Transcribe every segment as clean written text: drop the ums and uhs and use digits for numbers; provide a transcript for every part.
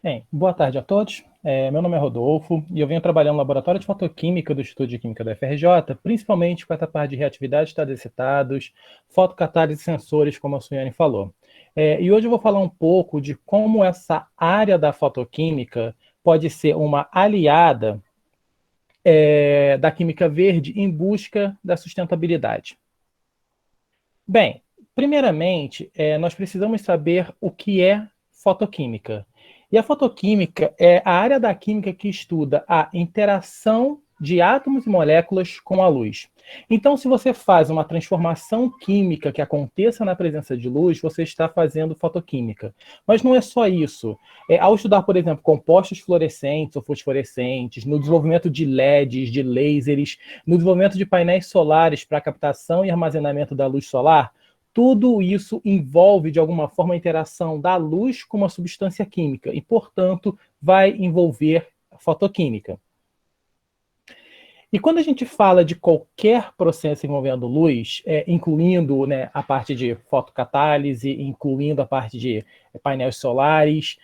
Bem, boa tarde a todos. Meu nome é Rodolfo e eu venho trabalhando no Laboratório de Fotoquímica do Instituto de Química da UFRJ, principalmente com essa parte de reatividade de estados excitados, fotocatálise e sensores, como a Suiane falou. E hoje eu vou falar um pouco de como essa área da fotoquímica pode ser uma aliada da química verde em busca da sustentabilidade. Bem, primeiramente, nós precisamos saber o que é fotoquímica. E a fotoquímica é a área da química que estuda a interação de átomos e moléculas com a luz. Então, se você faz uma transformação química que aconteça na presença de luz, você está fazendo fotoquímica. Mas não é só isso. Ao estudar, por exemplo, compostos fluorescentes ou fosforescentes, no desenvolvimento de LEDs, de lasers, no desenvolvimento de painéis solares para captação e armazenamento da luz solar, tudo isso envolve, de alguma forma, a interação da luz com uma substância química e, portanto, vai envolver fotoquímica. E quando a gente fala de qualquer processo envolvendo luz, incluindo, né, a parte de fotocatálise, incluindo a parte de painéis solares,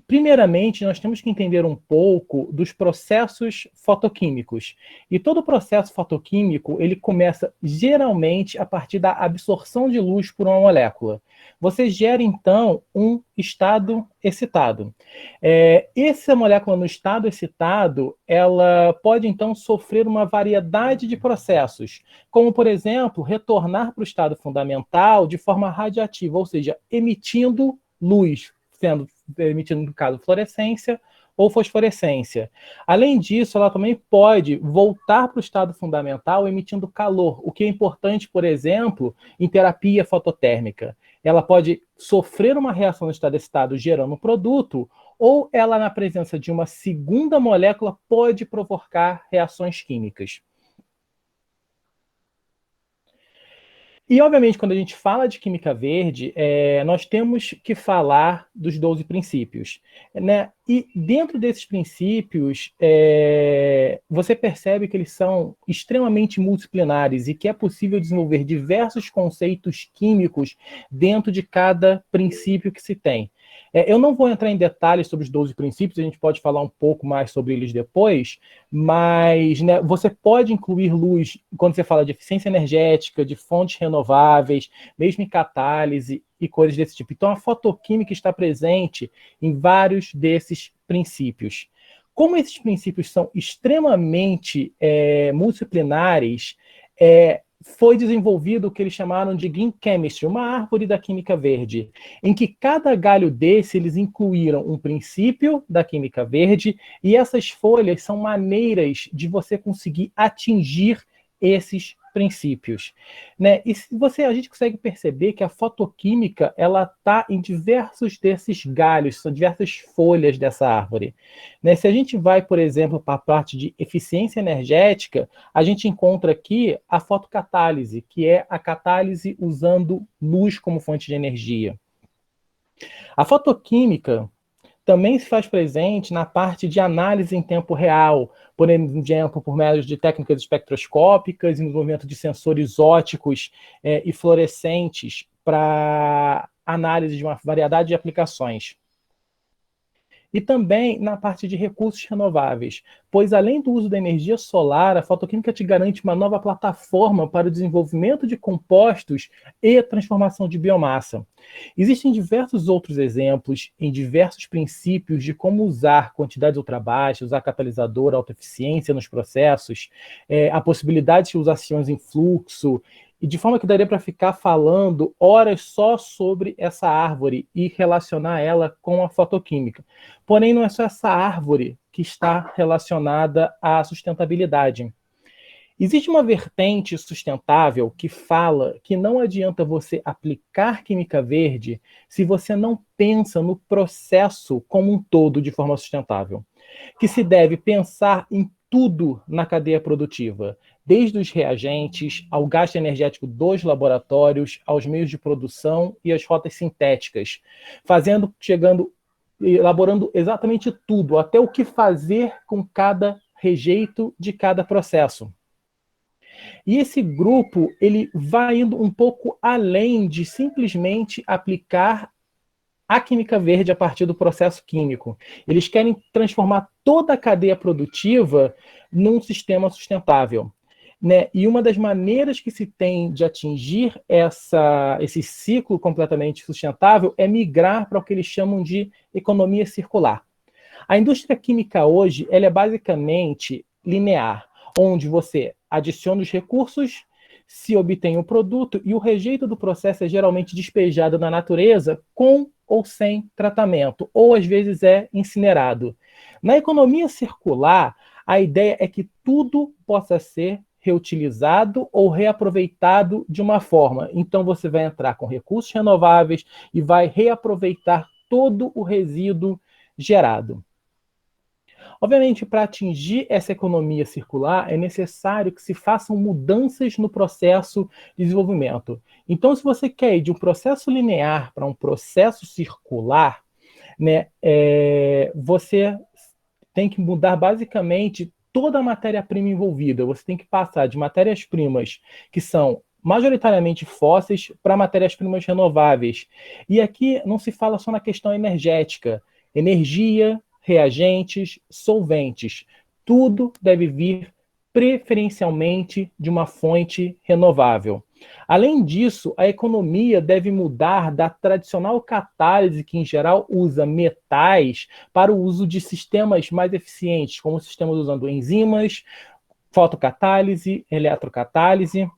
primeiramente, nós temos que entender um pouco dos processos fotoquímicos. E todo processo fotoquímico, ele começa geralmente a partir da absorção de luz por uma molécula. Você gera, então, um estado excitado. Essa molécula no estado excitado, ela pode, então, sofrer uma variedade de processos, como, por exemplo, retornar para o estado fundamental de forma radiativa, ou seja, emitindo luz, emitindo, no caso, fluorescência ou fosforescência. Além disso, ela também pode voltar para o estado fundamental emitindo calor, o que é importante, por exemplo, em terapia fototérmica. Ela pode sofrer uma reação no estado excitado gerando um produto, ou ela, na presença de uma segunda molécula, pode provocar reações químicas. E, obviamente, quando a gente fala de química verde, nós temos que falar dos 12 princípios, né? E dentro desses princípios, você percebe que eles são extremamente multidisciplinares e que é possível desenvolver diversos conceitos químicos dentro de cada princípio que se tem. Eu não vou entrar em detalhes sobre os 12 princípios, a gente pode falar um pouco mais sobre eles depois, mas, né, você pode incluir luz quando você fala de eficiência energética, de fontes renováveis, mesmo em catálise e coisas desse tipo. Então, a fotoquímica está presente em vários desses princípios. Como esses princípios são extremamente multidisciplinares, foi desenvolvido o que eles chamaram de Green Chemistry, uma árvore da química verde, em que cada galho desse eles incluíram um princípio da química verde, e essas folhas são maneiras de você conseguir atingir esses princípios, né? E a gente consegue perceber que a fotoquímica ela está em diversos desses galhos, são diversas folhas dessa árvore, né? Se a gente vai, por exemplo, para a parte de eficiência energética, a gente encontra aqui a fotocatálise, que é a catálise usando luz como fonte de energia. A fotoquímica também se faz presente na parte de análise em tempo real, por exemplo, por meio de técnicas espectroscópicas e no desenvolvimento de sensores ópticos e fluorescentes para análise de uma variedade de aplicações. E também na parte de recursos renováveis, pois além do uso da energia solar, a fotoquímica te garante uma nova plataforma para o desenvolvimento de compostos e a transformação de biomassa. Existem diversos outros exemplos em diversos princípios de como usar quantidades ultra baixas, usar catalisador, alta eficiência nos processos, a possibilidade de usar íons em fluxo, e de forma que daria para ficar falando horas só sobre essa árvore e relacionar ela com a fotoquímica. Porém, não é só essa árvore que está relacionada à sustentabilidade. Existe uma vertente sustentável que fala que não adianta você aplicar química verde se você não pensa no processo como um todo de forma sustentável. Que se deve pensar em tudo na cadeia produtiva, desde os reagentes, ao gasto energético dos laboratórios, aos meios de produção e às rotas sintéticas, elaborando exatamente tudo, até o que fazer com cada rejeito de cada processo. E esse grupo, ele vai indo um pouco além de simplesmente aplicar a química verde a partir do processo químico. Eles querem transformar toda a cadeia produtiva num sistema sustentável. Né? E uma das maneiras que se tem de atingir esse ciclo completamente sustentável é migrar para o que eles chamam de economia circular. A indústria química hoje ela é basicamente linear, onde você adiciona os recursos, se obtém o produto e o rejeito do processo é geralmente despejado na natureza com ou sem tratamento, ou às vezes é incinerado. Na economia circular, a ideia é que tudo possa ser reutilizado ou reaproveitado de uma forma. Então você vai entrar com recursos renováveis e vai reaproveitar todo o resíduo gerado. Obviamente, para atingir essa economia circular, é necessário que se façam mudanças no processo de desenvolvimento. Então, se você quer ir de um processo linear para um processo circular, né, você tem que mudar basicamente toda a matéria-prima envolvida. Você tem que passar de matérias-primas que são majoritariamente fósseis para matérias-primas renováveis. E aqui não se fala só na questão energética. Energia, reagentes, solventes. Tudo deve vir preferencialmente de uma fonte renovável. Além disso, a economia deve mudar da tradicional catálise, que em geral usa metais, para o uso de sistemas mais eficientes, como sistemas usando enzimas, fotocatálise, eletrocatálise.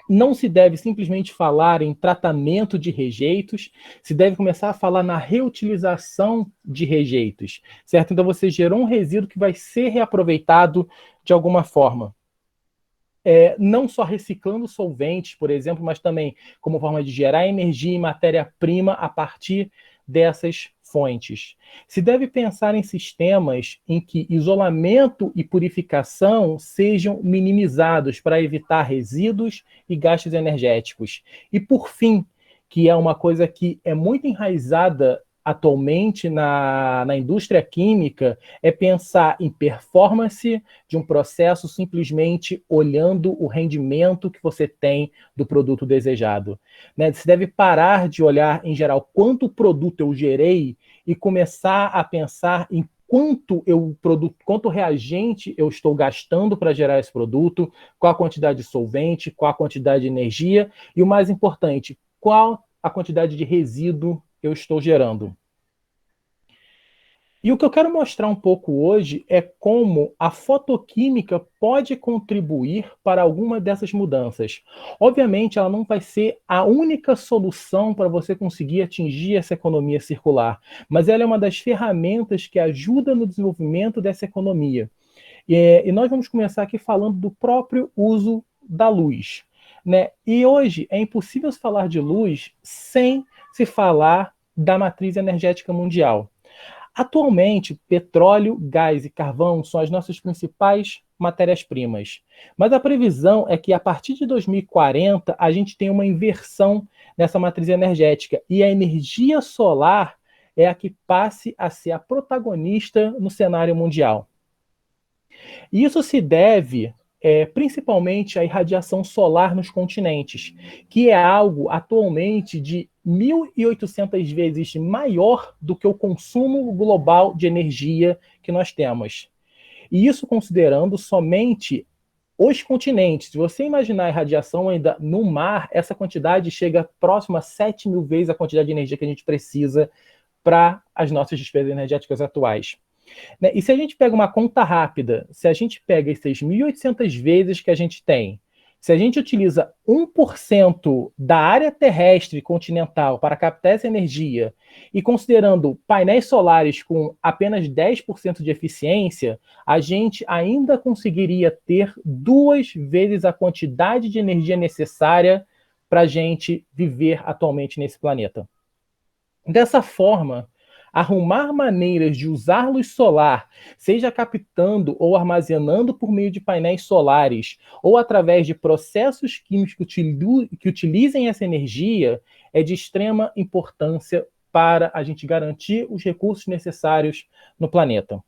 Não se deve simplesmente falar em tratamento de rejeitos, se deve começar a falar na reutilização de rejeitos, certo? Então você gerou um resíduo que vai ser reaproveitado de alguma forma. Não só reciclando solventes, por exemplo, mas também como forma de gerar energia e matéria-prima a partir dessas fontes. Se deve pensar em sistemas em que isolamento e purificação sejam minimizados para evitar resíduos e gastos energéticos. E, por fim, que é uma coisa que é muito enraizada atualmente na indústria química, é pensar em performance de um processo simplesmente olhando o rendimento que você tem do produto desejado. Né? Você deve parar de olhar, em geral, quanto produto eu gerei e começar a pensar em quanto reagente eu estou gastando para gerar esse produto, qual a quantidade de solvente, qual a quantidade de energia e, o mais importante, qual a quantidade de resíduo eu estou gerando. E o que eu quero mostrar um pouco hoje é como a fotoquímica pode contribuir para alguma dessas mudanças. Obviamente, ela não vai ser a única solução para você conseguir atingir essa economia circular, mas ela é uma das ferramentas que ajuda no desenvolvimento dessa economia. E nós vamos começar aqui falando do próprio uso da luz. Né? E hoje é impossível se falar de luz sem se falar da matriz energética mundial. Atualmente, petróleo, gás e carvão são as nossas principais matérias-primas. Mas a previsão é que a partir de 2040 a gente tem uma inversão nessa matriz energética e a energia solar é a que passe a ser a protagonista no cenário mundial. E isso se deve principalmente à irradiação solar nos continentes, que é algo atualmente de 1.800 vezes maior do que o consumo global de energia que nós temos. E isso considerando somente os continentes. Se você imaginar a irradiação ainda no mar, essa quantidade chega próxima a 7.000 vezes a quantidade de energia que a gente precisa para as nossas despesas energéticas atuais. Né? E se a gente pega uma conta rápida, se a gente pega essas 1.800 vezes que a gente tem, se a gente utiliza 1% da área terrestre continental para captar essa energia, e considerando painéis solares com apenas 10% de eficiência, a gente ainda conseguiria ter 2 vezes a quantidade de energia necessária para a gente viver atualmente nesse planeta. Dessa forma, arrumar maneiras de usar luz solar, seja captando ou armazenando por meio de painéis solares, ou através de processos químicos que utilizem essa energia, é de extrema importância para a gente garantir os recursos necessários no planeta.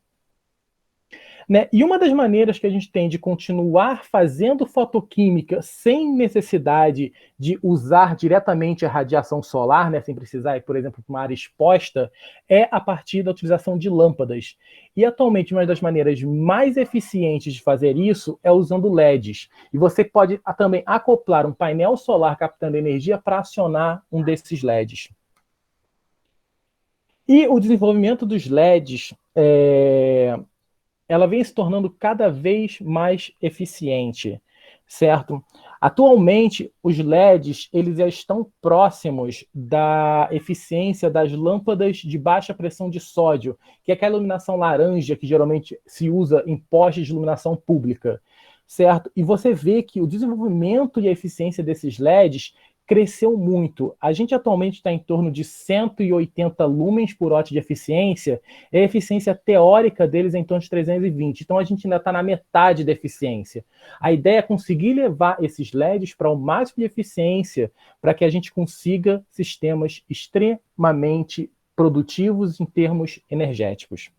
Né? E uma das maneiras que a gente tem de continuar fazendo fotoquímica sem necessidade de usar diretamente a radiação solar, né, sem precisar ir, por exemplo, para uma área exposta, é a partir da utilização de lâmpadas. E atualmente uma das maneiras mais eficientes de fazer isso é usando LEDs. E você pode também acoplar um painel solar captando energia para acionar um desses LEDs. E o desenvolvimento dos LEDs ela vem se tornando cada vez mais eficiente, certo? Atualmente, os LEDs eles já estão próximos da eficiência das lâmpadas de baixa pressão de sódio, que é aquela iluminação laranja que geralmente se usa em postes de iluminação pública, certo? E você vê que o desenvolvimento e a eficiência desses LEDs cresceu muito. A gente atualmente está em torno de 180 lumens por watt de eficiência, e a eficiência teórica deles é em torno de 320. Então a gente ainda está na metade da eficiência. A ideia é conseguir levar esses LEDs para o máximo de eficiência, para que a gente consiga sistemas extremamente produtivos em termos energéticos.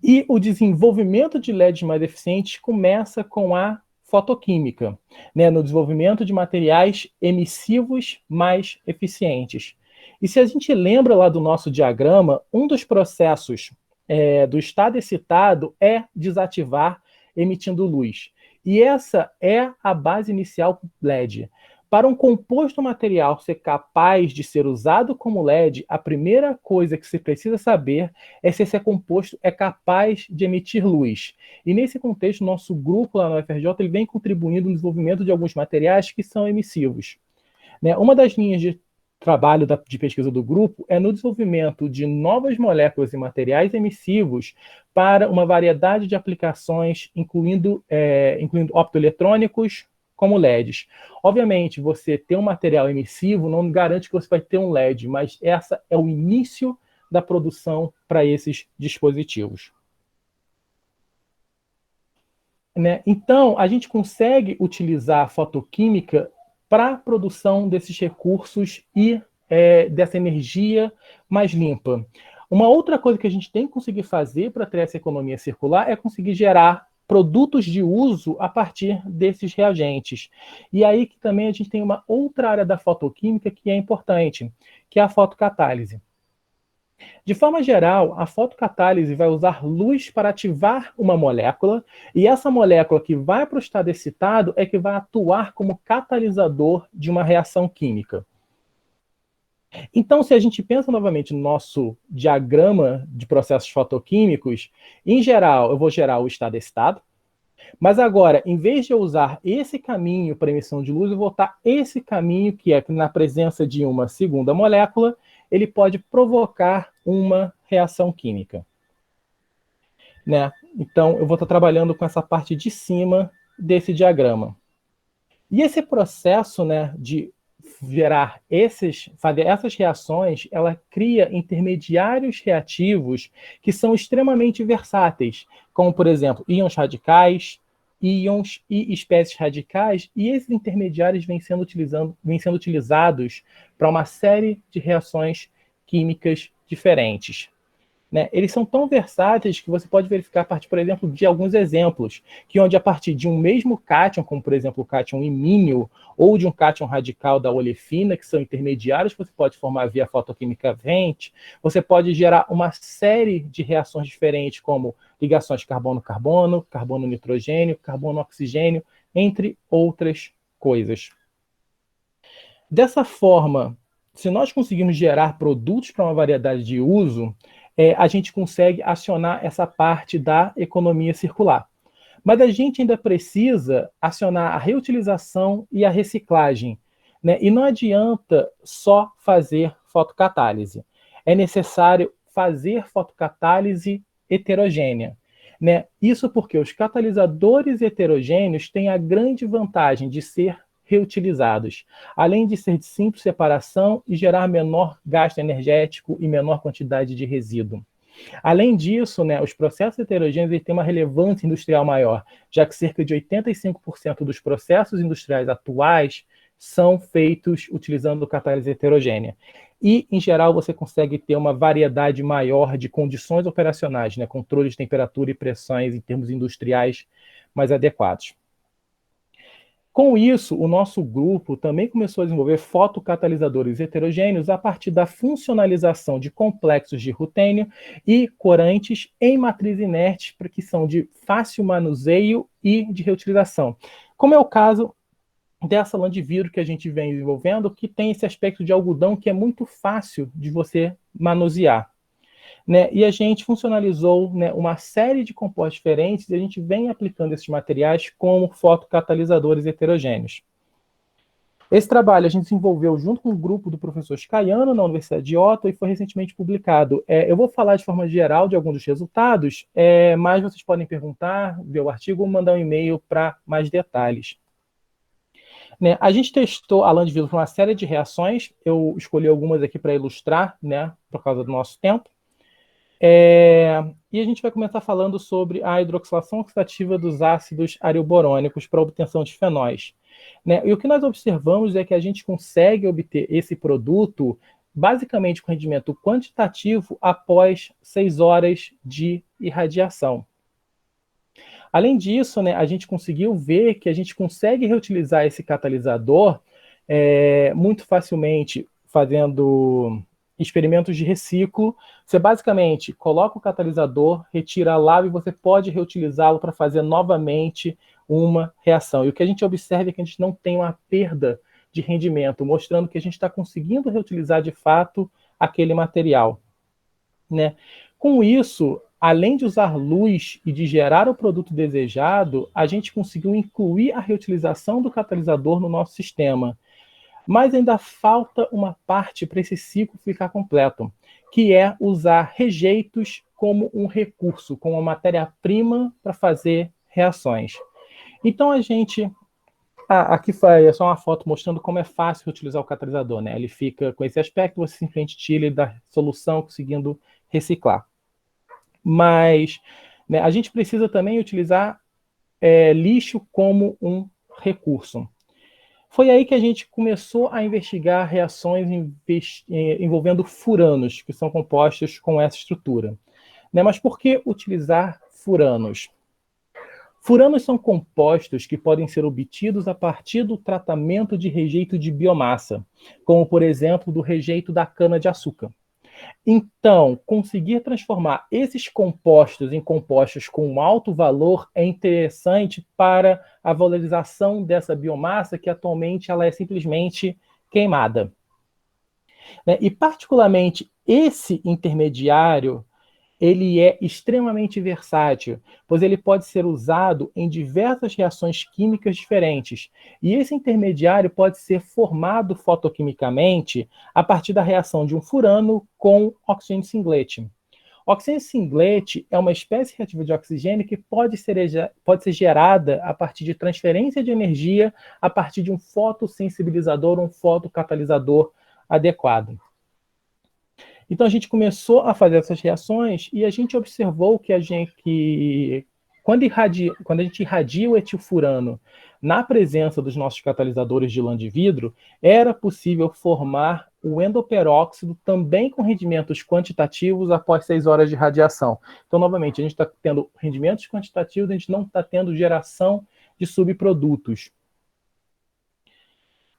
E o desenvolvimento de LEDs mais eficientes começa com a fotoquímica, né, no desenvolvimento de materiais emissivos mais eficientes. E se a gente lembra lá do nosso diagrama, um dos processos do estado excitado é desativar emitindo luz. E essa é a base inicial do LED. Para um composto material ser capaz de ser usado como LED, a primeira coisa que se precisa saber é se esse composto é capaz de emitir luz. E nesse contexto, nosso grupo lá no UFRJ ele vem contribuindo no desenvolvimento de alguns materiais que são emissivos. Né? Uma das linhas de trabalho de pesquisa do grupo é no desenvolvimento de novas moléculas e materiais emissivos para uma variedade de aplicações, incluindo optoeletrônicos, como LEDs. Obviamente, você ter um material emissivo não garante que você vai ter um LED, mas essa é o início da produção para esses dispositivos. Né? Então, a gente consegue utilizar a fotoquímica para a produção desses recursos e dessa energia mais limpa. Uma outra coisa que a gente tem que conseguir fazer para ter essa economia circular é conseguir gerar produtos de uso a partir desses reagentes. E aí que também a gente tem uma outra área da fotoquímica que é importante, que é a fotocatálise. De forma geral, a fotocatálise vai usar luz para ativar uma molécula, e essa molécula que vai para o estado excitado é que vai atuar como catalisador de uma reação química. Então, se a gente pensa novamente no nosso diagrama de processos fotoquímicos, em geral, eu vou gerar o estado excitado, mas agora, em vez de eu usar esse caminho para emissão de luz, eu vou botar esse caminho, que é que na presença de uma segunda molécula, ele pode provocar uma reação química. Né? Então, eu vou estar trabalhando com essa parte de cima desse diagrama. E esse processo, né, de fazer essas reações, ela cria intermediários reativos que são extremamente versáteis, como, por exemplo, íons radicais, íons e espécies radicais, e esses intermediários vêm sendo utilizados para uma série de reações químicas diferentes. Né? Eles são tão versáteis que você pode verificar a partir, por exemplo, de alguns exemplos, que onde a partir de um mesmo cátion, como por exemplo o cátion imínio, ou de um cátion radical da olefina, que são intermediários que você pode formar via fotoquímica Vent, você pode gerar uma série de reações diferentes, como ligações carbono-carbono, carbono-nitrogênio, carbono-oxigênio, entre outras coisas. Dessa forma, se nós conseguirmos gerar produtos para uma variedade de uso, a gente consegue acionar essa parte da economia circular. Mas a gente ainda precisa acionar a reutilização e a reciclagem. Né? E não adianta só fazer fotocatálise. É necessário fazer fotocatálise heterogênea. Né? Isso porque os catalisadores heterogêneos têm a grande vantagem de ser reutilizados, além de ser de simples separação e gerar menor gasto energético e menor quantidade de resíduo. Além disso, né, os processos heterogêneos têm uma relevância industrial maior, já que cerca de 85% dos processos industriais atuais são feitos utilizando catálise heterogênea. e, em geral, você consegue ter uma variedade maior de condições operacionais, né? Controle de temperatura e pressões em termos industriais mais adequados. Com isso, o nosso grupo também começou a desenvolver fotocatalisadores heterogêneos a partir da funcionalização de complexos de rutênio e corantes em matriz inerte, que são de fácil manuseio e de reutilização. Como é o caso dessa lã de vidro que a gente vem desenvolvendo, que tem esse aspecto de algodão que é muito fácil de você manusear. Né? E a gente funcionalizou, né, uma série de compostos diferentes e a gente vem aplicando esses materiais como fotocatalisadores heterogêneos. Esse trabalho a gente desenvolveu junto com o grupo do professor Scaiano na Universidade de Ottawa e foi recentemente publicado. Eu vou falar de forma geral de alguns dos resultados, mas vocês podem perguntar, ver o artigo ou mandar um e-mail para mais detalhes. Né, a gente testou a lã de vidro com uma série de reações, eu escolhi algumas aqui para ilustrar, né, por causa do nosso tempo. E a gente vai começar falando sobre a hidroxilação oxidativa dos ácidos areoborônicos para obtenção de fenóis. Né? E o que nós observamos é que a gente consegue obter esse produto basicamente com rendimento quantitativo após 6 horas de irradiação. Além disso, né, a gente conseguiu ver que a gente consegue reutilizar esse catalisador muito facilmente fazendo experimentos de reciclo. Você basicamente coloca o catalisador, retira a lava e você pode reutilizá-lo para fazer novamente uma reação. E o que a gente observa é que a gente não tem uma perda de rendimento, mostrando que a gente está conseguindo reutilizar de fato aquele material. Né? Com isso, além de usar luz e de gerar o produto desejado, a gente conseguiu incluir a reutilização do catalisador no nosso sistema. Mas ainda falta uma parte para esse ciclo ficar completo, que é usar rejeitos como um recurso, como uma matéria-prima para fazer reações. Então a gente... aqui é só uma foto mostrando como é fácil utilizar o catalisador, né? Ele fica com esse aspecto, você simplesmente tira ele da solução, conseguindo reciclar. Mas, né, a gente precisa também utilizar lixo como um recurso. Foi aí que a gente começou a investigar reações envolvendo furanos, que são compostos com essa estrutura. Né? Mas por que utilizar furanos? Furanos são compostos que podem ser obtidos a partir do tratamento de rejeito de biomassa, como, por exemplo, do rejeito da cana-de-açúcar. Então, conseguir transformar esses compostos em compostos com alto valor é interessante para a valorização dessa biomassa, que atualmente ela é simplesmente queimada. E, particularmente, esse intermediário ele é extremamente versátil, pois ele pode ser usado em diversas reações químicas diferentes. E esse intermediário pode ser formado fotoquimicamente a partir da reação de um furano com oxigênio singlete. Oxigênio singlete é uma espécie reativa de oxigênio que pode ser gerada a partir de transferência de energia a partir de um fotossensibilizador ou um fotocatalisador adequado. Então a gente começou a fazer essas reações e a gente observou que quando a gente irradia o etilfurano na presença dos nossos catalisadores de lã de vidro, era possível formar o endoperóxido também com rendimentos quantitativos após 6 horas de radiação. Então, novamente, a gente está tendo rendimentos quantitativos, a gente não está tendo geração de subprodutos.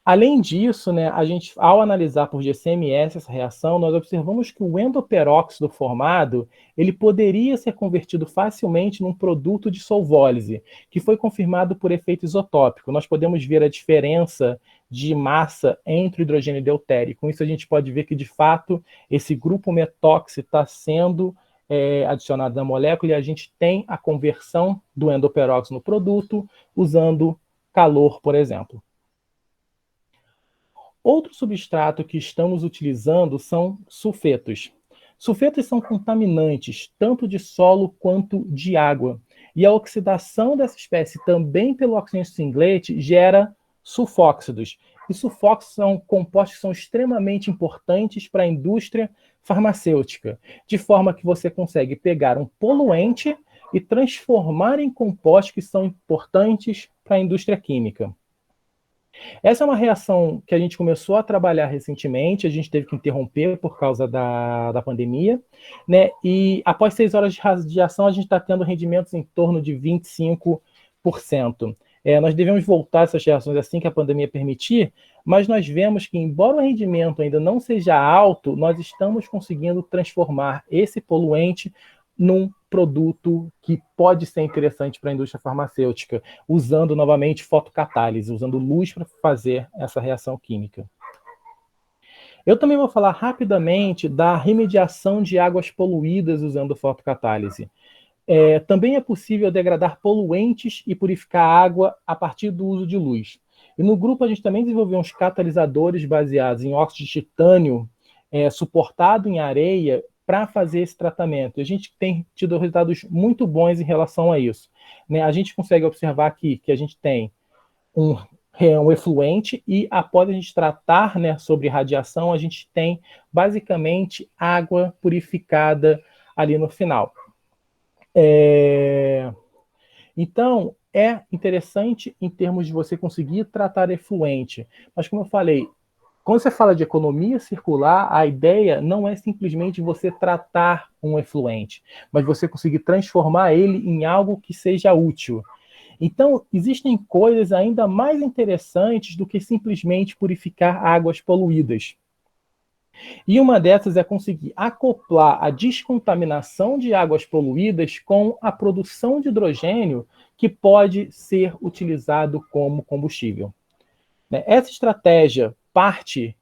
Além disso, né, a gente, ao analisar por GCMS essa reação, nós observamos que o endoperóxido formado ele poderia ser convertido facilmente num produto de solvólise, que foi confirmado por efeito isotópico. Nós podemos ver a diferença de massa entre o hidrogênio e deutério. Com isso, a gente pode ver que, de fato, esse grupo metóxi está sendo adicionado na molécula e a gente tem a conversão do endoperóxido no produto usando calor, por exemplo. Outro substrato que estamos utilizando são sulfetos. Sulfetos são contaminantes, tanto de solo quanto de água. E a oxidação dessa espécie também pelo oxigênio singlete gera sulfóxidos. E sulfóxidos são compostos que são extremamente importantes para a indústria farmacêutica, de forma que você consegue pegar um poluente e transformar em compostos que são importantes para a indústria química. Essa é uma reação que a gente começou a trabalhar recentemente, a gente teve que interromper por causa da pandemia, né? E após 6 horas de radiação, a gente está tendo rendimentos em torno de 25%. Nós devemos voltar essas reações assim que a pandemia permitir, mas nós vemos que, embora o rendimento ainda não seja alto, nós estamos conseguindo transformar esse poluente num produto que pode ser interessante para a indústria farmacêutica, usando novamente fotocatálise, usando luz para fazer essa reação química. Eu também vou falar rapidamente da remediação de águas poluídas usando fotocatálise. Também é possível degradar poluentes e purificar água a partir do uso de luz. E no grupo a gente também desenvolveu uns catalisadores baseados em óxido de titânio, suportado em areia, para fazer esse tratamento. A gente tem tido resultados muito bons em relação a isso. Né? A gente consegue observar aqui que a gente tem um efluente e, após a gente tratar, né, sobre radiação, a gente tem basicamente água purificada ali no final. Então, é interessante em termos de você conseguir tratar efluente. Mas, como eu falei, quando você fala de economia circular, a ideia não é simplesmente você tratar um efluente, mas você conseguir transformar ele em algo que seja útil. Então, existem coisas ainda mais interessantes do que simplesmente purificar águas poluídas. E uma dessas é conseguir acoplar a descontaminação de águas poluídas com a produção de hidrogênio que pode ser utilizado como combustível. Essa estratégia parte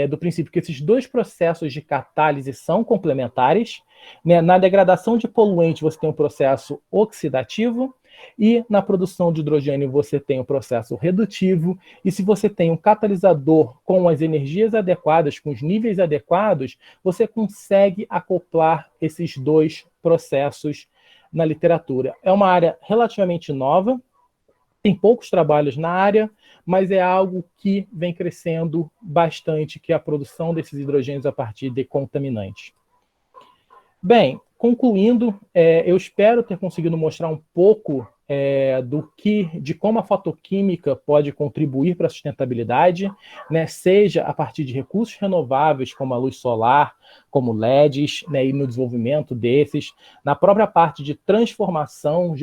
do princípio que esses dois processos de catálise são complementares. Na degradação de poluente, você tem um processo oxidativo, e na produção de hidrogênio você tem o processo redutivo, e se você tem um catalisador com as energias adequadas, com os níveis adequados, você consegue acoplar esses dois processos na literatura. É uma área relativamente nova, tem poucos trabalhos na área, mas é algo que vem crescendo bastante, que é a produção desses hidrogênios a partir de contaminantes. Bem, concluindo, eu espero ter conseguido mostrar um pouco de como a fotoquímica pode contribuir para a sustentabilidade, né, seja a partir de recursos renováveis, como a luz solar, como LEDs, né, e no desenvolvimento desses, na própria parte de transformação,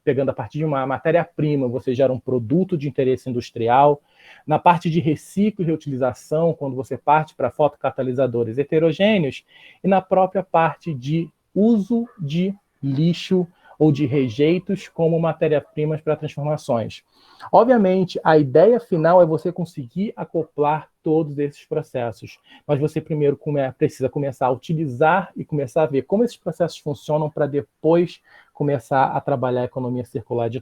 pegando a partir de uma matéria-prima, você gera um produto de interesse industrial, na parte de reciclo e reutilização, quando você parte para fotocatalisadores heterogêneos, e na própria parte de uso de lixo ou de rejeitos como matérias-primas para transformações. Obviamente, a ideia final é você conseguir acoplar todos esses processos, mas você primeiro precisa começar a utilizar e começar a ver como esses processos funcionam para depois começar a trabalhar a economia circular de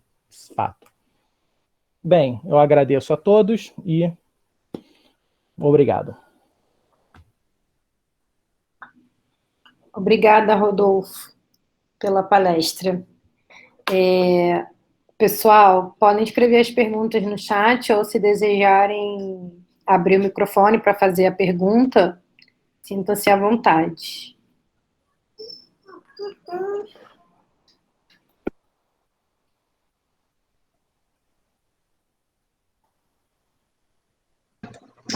fato. Bem, eu agradeço a todos e obrigado. Obrigada, Rodolfo, pela palestra. Pessoal, podem escrever as perguntas no chat ou, se desejarem abrir o microfone para fazer a pergunta, sintam-se à vontade.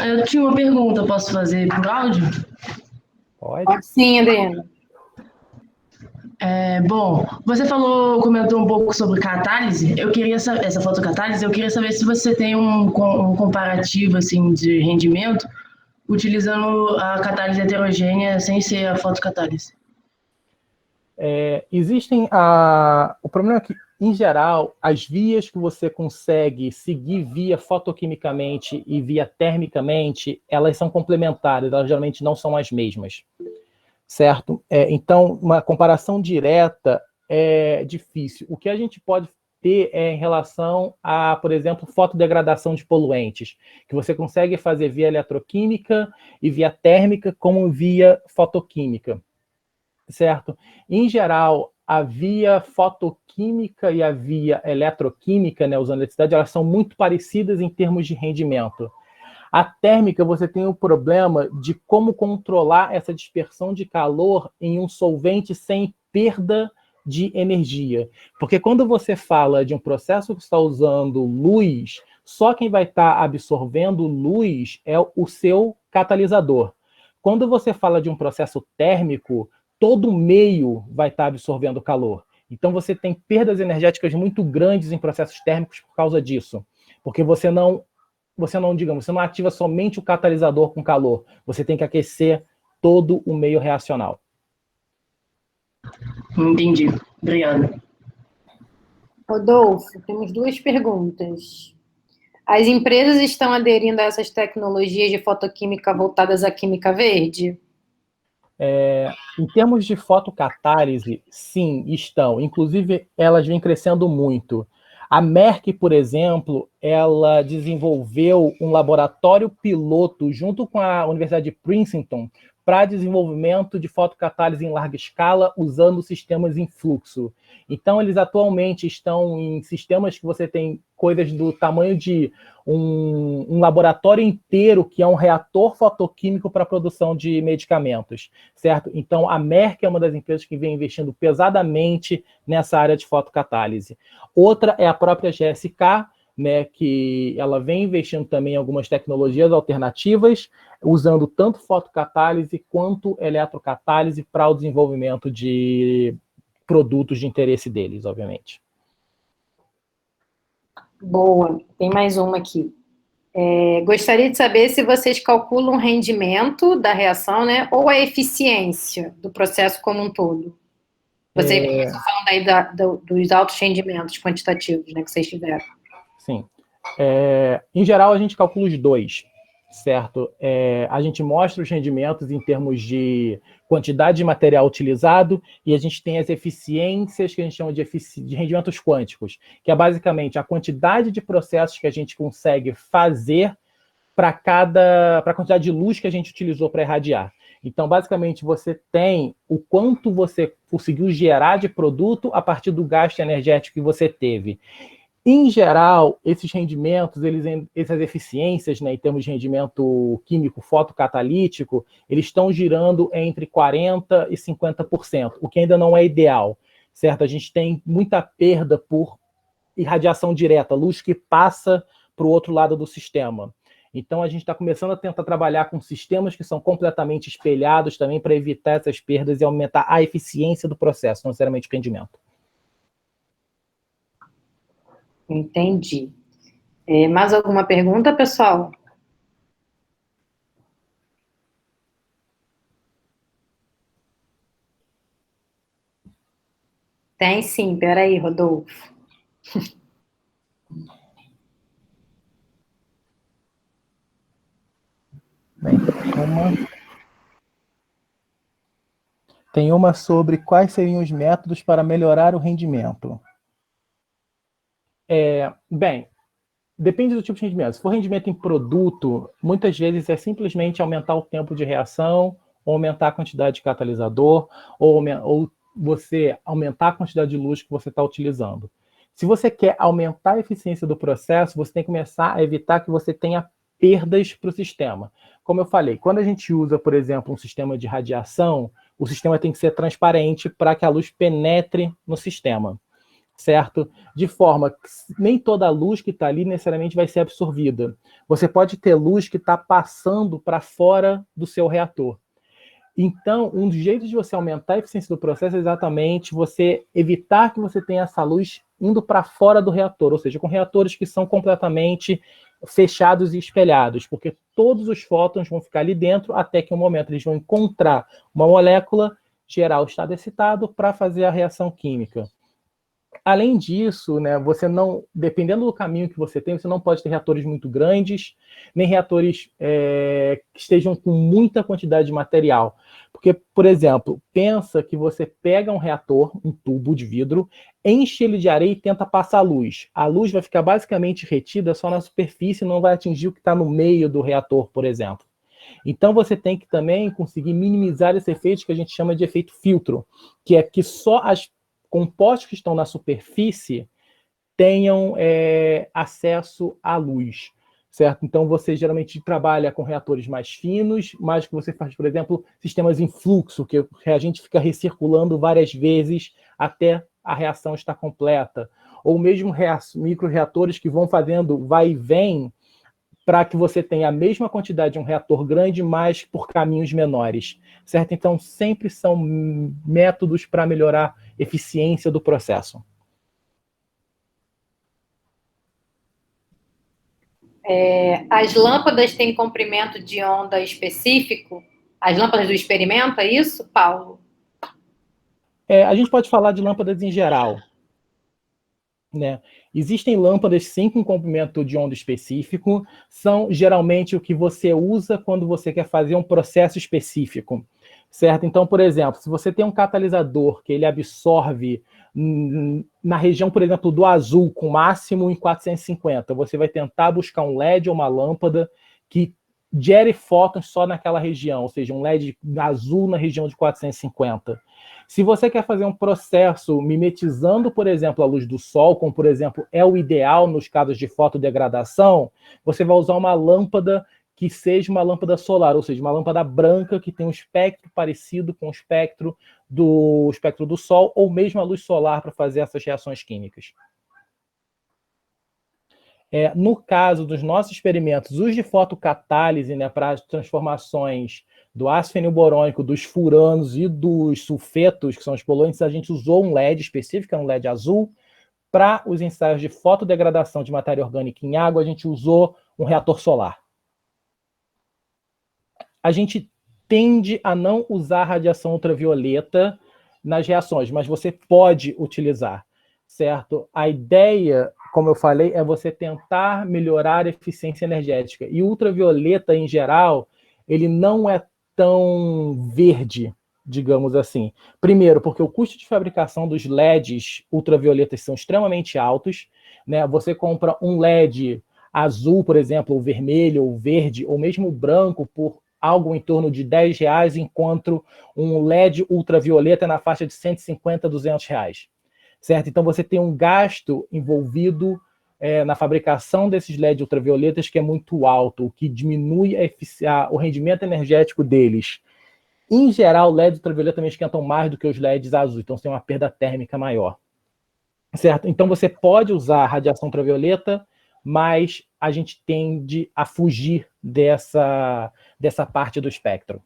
Eu tinha uma pergunta, posso fazer por áudio? Pode sim, Adriana. Bom, você comentou um pouco sobre catálise. Eu queria saber, essa fotocatálise, eu queria saber se você tem um comparativo assim, de rendimento utilizando a catálise heterogênea sem ser a fotocatálise. O problema é que, em geral, as vias que você consegue seguir via fotoquimicamente e via termicamente, elas são complementares, elas geralmente não são as mesmas, certo? Então, uma comparação direta é difícil. O que a gente pode ter em relação a, por exemplo, fotodegradação de poluentes, que você consegue fazer via eletroquímica e via térmica como via fotoquímica. Certo? Em geral, a via fotoquímica e a via eletroquímica, né, usando eletricidade, elas são muito parecidas em termos de rendimento. A térmica, você tem o problema de como controlar essa dispersão de calor em um solvente sem perda de energia. Porque quando você fala de um processo que está usando luz, Só quem vai estar absorvendo luz é o seu catalisador. Quando você fala de um processo térmico, todo o meio vai estar absorvendo calor. Então você tem perdas energéticas muito grandes em processos térmicos por causa disso. Porque você não ativa somente o catalisador com calor. Você tem que aquecer todo o meio reacional. Entendi. Obrigado. Rodolfo, temos 2 perguntas. As empresas estão aderindo a essas tecnologias de fotoquímica voltadas à química verde? Em termos de fotocatálise, sim, estão. Inclusive, elas vêm crescendo muito. A Merck, por exemplo, ela desenvolveu um laboratório piloto junto com a Universidade de Princeton para desenvolvimento de fotocatálise em larga escala usando sistemas em fluxo. Então, eles atualmente estão em sistemas que você tem coisas do tamanho de um laboratório inteiro, que é um reator fotoquímico para a produção de medicamentos, certo? Então, a Merck é uma das empresas que vem investindo pesadamente nessa área de fotocatálise. Outra é a própria GSK, né, que ela vem investindo também em algumas tecnologias alternativas, usando tanto fotocatálise quanto eletrocatálise para o desenvolvimento de produtos de interesse deles, obviamente. Boa, tem mais uma aqui. Gostaria de saber se vocês calculam o rendimento da reação, né, ou a eficiência do processo como um todo. Você começou falando aí dos altos rendimentos quantitativos, né, que vocês tiveram. Sim. Em geral, a gente calcula os dois, certo? A gente mostra os rendimentos em termos de quantidade de material utilizado e a gente tem as eficiências que a gente chama de rendimentos quânticos, que é basicamente a quantidade de processos que a gente consegue fazer para a quantidade de luz que a gente utilizou para irradiar. Então, basicamente, você tem o quanto você conseguiu gerar de produto a partir do gasto energético que você teve. Em geral, esses rendimentos, essas eficiências, né, em termos de rendimento químico fotocatalítico, eles estão girando entre 40% e 50%, o que ainda não é ideal, certo? A gente tem muita perda por irradiação direta, luz que passa para o outro lado do sistema. Então, a gente está começando a tentar trabalhar com sistemas que são completamente espelhados também para evitar essas perdas e aumentar a eficiência do processo, não necessariamente o rendimento. Entendi. Mais alguma pergunta, pessoal? Tem sim, peraí, Rodolfo. Bem, tem uma sobre quais seriam os métodos para melhorar o rendimento. Bem, depende do tipo de rendimento. Se for rendimento em produto, muitas vezes é simplesmente aumentar o tempo de reação, ou aumentar a quantidade de catalisador, ou você aumentar a quantidade de luz que você está utilizando. Se você quer aumentar a eficiência do processo, você tem que começar a evitar que você tenha perdas para o sistema. Como eu falei, quando a gente usa, por exemplo, um sistema de radiação, o sistema tem que ser transparente para que a luz penetre no sistema, certo? De forma que nem toda a luz que está ali necessariamente vai ser absorvida. Você pode ter luz que está passando para fora do seu reator. Então, um dos jeitos de você aumentar a eficiência do processo é exatamente você evitar que você tenha essa luz indo para fora do reator, ou seja, com reatores que são completamente fechados e espelhados, porque todos os fótons vão ficar ali dentro até que um momento eles vão encontrar uma molécula, gerar o estado excitado para fazer a reação química. Além disso, né, você não, dependendo do caminho que você tem, você não pode ter reatores muito grandes, nem reatores que estejam com muita quantidade de material. Porque, por exemplo, pensa que você pega um reator, um tubo de vidro, enche ele de areia e tenta passar luz. A luz vai ficar basicamente retida só na superfície e não vai atingir o que está no meio do reator, por exemplo. Então, você tem que também conseguir minimizar esse efeito que a gente chama de efeito filtro, que é que só as compostos que estão na superfície tenham acesso à luz, certo? Então, você geralmente trabalha com reatores mais finos, mas que você faz, por exemplo, sistemas em fluxo, que o reagente fica recirculando várias vezes até a reação estar completa. ou mesmo microreatores que vão fazendo vai e vem, para que você tenha a mesma quantidade de um reator grande, mas por caminhos menores, certo? Então, sempre são métodos para melhorar a eficiência do processo. As lâmpadas têm comprimento de onda específico? As lâmpadas do experimento, é isso, Paulo? A gente pode falar de lâmpadas em geral, né? Existem lâmpadas sim com comprimento de onda específico, são geralmente o que você usa quando você quer fazer um processo específico, certo? Então, por exemplo, se você tem um catalisador que ele absorve na região, por exemplo, do azul com máximo em 450, você vai tentar buscar um LED ou uma lâmpada que gere fótons só naquela região, ou seja, um LED azul na região de 450. Se você quer fazer um processo mimetizando, por exemplo, a luz do sol, como, por exemplo, é o ideal nos casos de fotodegradação, você vai usar uma lâmpada que seja uma lâmpada solar, ou seja, uma lâmpada branca que tem um espectro parecido com o espectro do sol, ou mesmo a luz solar para fazer essas reações químicas. No caso dos nossos experimentos, os de fotocatálise, né, para as transformações do ácido fenilborônico, dos furanos e dos sulfetos, que são os poluentes, a gente usou um LED específico, um LED azul. Para os ensaios de fotodegradação de matéria orgânica em água, a gente usou um reator solar. A gente tende a não usar radiação ultravioleta nas reações, mas você pode utilizar, certo? A ideia, como eu falei, é você tentar melhorar a eficiência energética. E o ultravioleta, em geral, ele não é tão verde, digamos assim. Primeiro, porque o custo de fabricação dos LEDs ultravioletas são extremamente altos, né? Você compra um LED azul, por exemplo, ou vermelho, ou verde, ou mesmo branco, por algo em torno de R$10, enquanto um LED ultravioleta é na faixa de R$150, R$200. Certo? Então, você tem um gasto envolvido na fabricação desses LEDs ultravioletas que é muito alto, o que diminui o rendimento energético deles. Em geral, LEDs ultravioleta também esquentam mais do que os LEDs azuis, então você tem uma perda térmica maior. Certo? Então, você pode usar radiação ultravioleta, mas a gente tende a fugir dessa parte do espectro.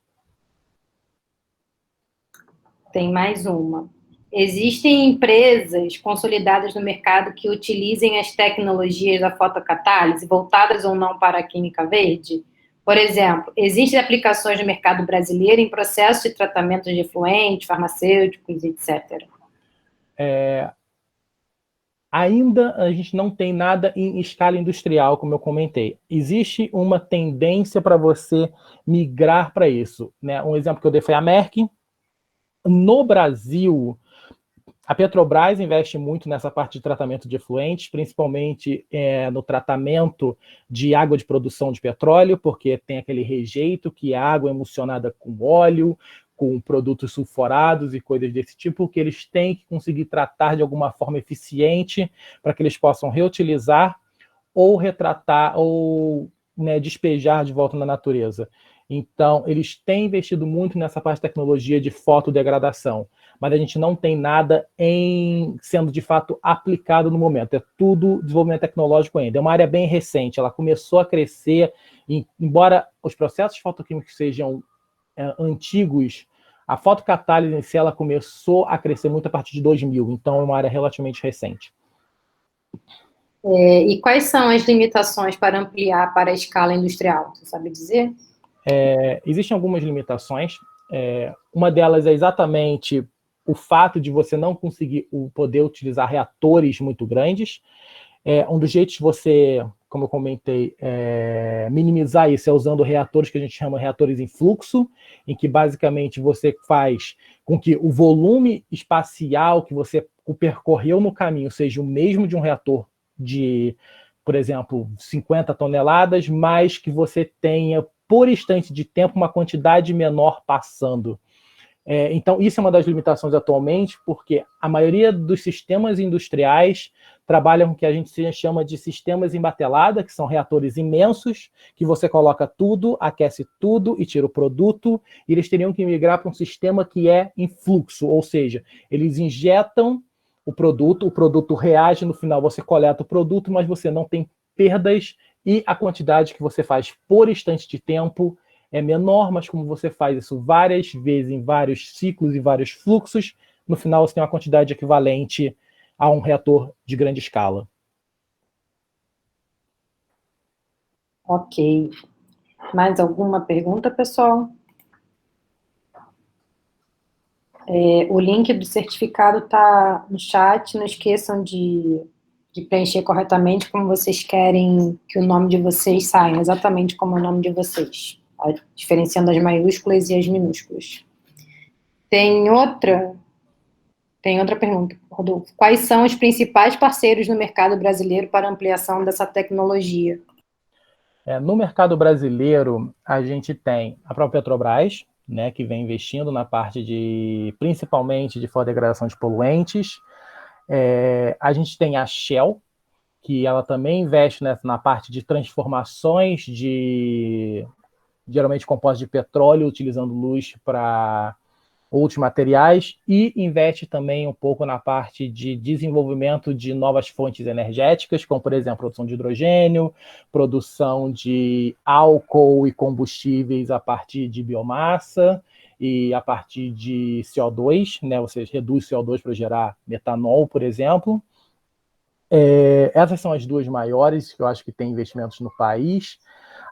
Tem mais uma. Existem empresas consolidadas no mercado que utilizem as tecnologias da fotocatálise, voltadas ou não para a química verde? Por exemplo, existem aplicações no mercado brasileiro em processos de tratamento de efluentes, farmacêuticos, etc. Ainda a gente não tem nada em escala industrial, como eu comentei. Existe uma tendência para você migrar para isso, né? Um exemplo que eu dei foi a Merck. No Brasil, a Petrobras investe muito nessa parte de tratamento de efluentes, principalmente no tratamento de água de produção de petróleo, porque tem aquele rejeito que é água emulsionada com óleo, com produtos sulfurados e coisas desse tipo, que eles têm que conseguir tratar de alguma forma eficiente para que eles possam reutilizar ou retratar ou, né, despejar de volta na natureza. Então, eles têm investido muito nessa parte de tecnologia de fotodegradação, mas a gente não tem nada sendo de fato aplicado no momento. É tudo desenvolvimento tecnológico ainda. É uma área bem recente, ela começou a crescer, embora os processos fotoquímicos sejam antigos, a fotocatálise em si ela começou a crescer muito a partir de 2000, então é uma área relativamente recente. E quais são as limitações para ampliar para a escala industrial? Você sabe dizer? Existem algumas limitações. Uma delas é exatamente o fato de você não conseguir poder utilizar reatores muito grandes. Um dos jeitos de você, como eu comentei, minimizar isso é usando reatores que a gente chama de reatores em fluxo, em que basicamente você faz com que o volume espacial que você percorreu no caminho seja o mesmo de um reator de, por exemplo, 50 toneladas, mas que você tenha, por instante de tempo, uma quantidade menor passando. Então, isso é uma das limitações atualmente, porque a maioria dos sistemas industriais trabalham com o que a gente chama de sistemas em batelada, que são reatores imensos, que você coloca tudo, aquece tudo e tira o produto, e eles teriam que migrar para um sistema que é em fluxo, ou seja, eles injetam o produto reage, no final você coleta o produto, mas você não tem perdas e a quantidade que você faz por instante de tempo é menor, mas como você faz isso várias vezes, em vários ciclos e vários fluxos, no final você tem uma quantidade equivalente a um reator de grande escala. Ok. Mais alguma pergunta, pessoal? O link do certificado está no chat, não esqueçam de preencher corretamente como vocês querem que o nome de vocês saia, exatamente como é o nome de vocês, diferenciando as maiúsculas e as minúsculas. Tem outra pergunta, Rodolfo. Quais são os principais parceiros no mercado brasileiro para ampliação dessa tecnologia? No mercado brasileiro, a gente tem a própria Petrobras, né, que vem investindo na parte principalmente de degradação de poluentes. A gente tem a Shell, que ela também investe na parte de transformações de, geralmente, compostos de petróleo, utilizando luz para outros materiais, e investe também um pouco na parte de desenvolvimento de novas fontes energéticas, como, por exemplo, produção de hidrogênio, produção de álcool e combustíveis a partir de biomassa e a partir de CO2, né? Você reduz CO2 para gerar metanol, por exemplo. Essas são as duas maiores que eu acho que tem investimentos no país.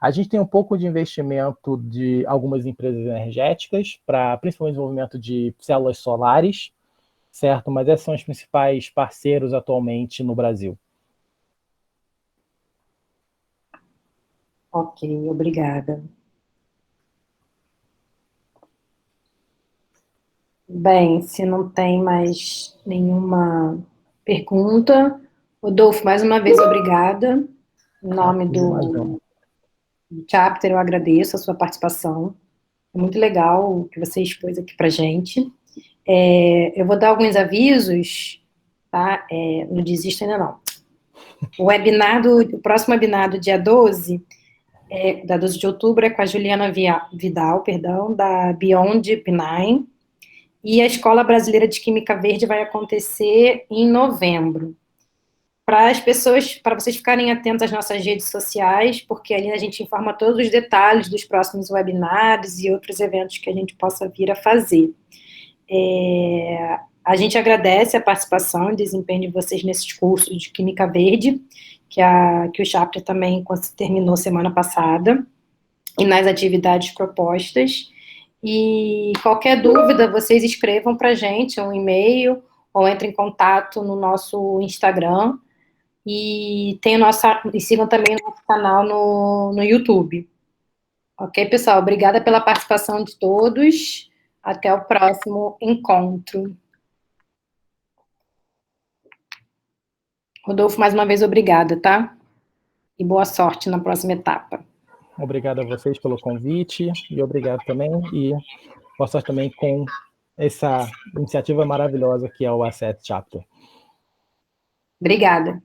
A gente tem um pouco de investimento de algumas empresas energéticas, para principalmente desenvolvimento de células solares, certo? Mas esses são os principais parceiros atualmente no Brasil. Ok, obrigada. Bem, se não tem mais nenhuma pergunta, Rodolfo, mais uma vez, obrigada. Em nome do Chapter, eu agradeço a sua participação. É muito legal o que você expôs aqui para a gente. Eu vou dar alguns avisos, tá? Não desisto ainda não. O próximo webinar do dia 12, da 12 de outubro, é com a Juliana Vidal, da Beyond P9, e a Escola Brasileira de Química Verde vai acontecer em novembro. Para vocês ficarem atentos às nossas redes sociais, porque ali a gente informa todos os detalhes dos próximos webinars e outros eventos que a gente possa vir a fazer. A gente agradece a participação e desempenho de vocês nesses cursos de Química Verde, que o Chapter também terminou semana passada, e nas atividades propostas. E qualquer dúvida, vocês escrevam para a gente um e-mail ou entrem em contato no nosso Instagram, e sigam também o nosso canal no YouTube. Ok, pessoal? Obrigada pela participação de todos. Até o próximo encontro. Rodolfo, mais uma vez, obrigada, tá? E boa sorte na próxima etapa. Obrigado a vocês pelo convite e obrigado também, e boa sorte também com essa iniciativa maravilhosa que é o Asset Chapter. Obrigada.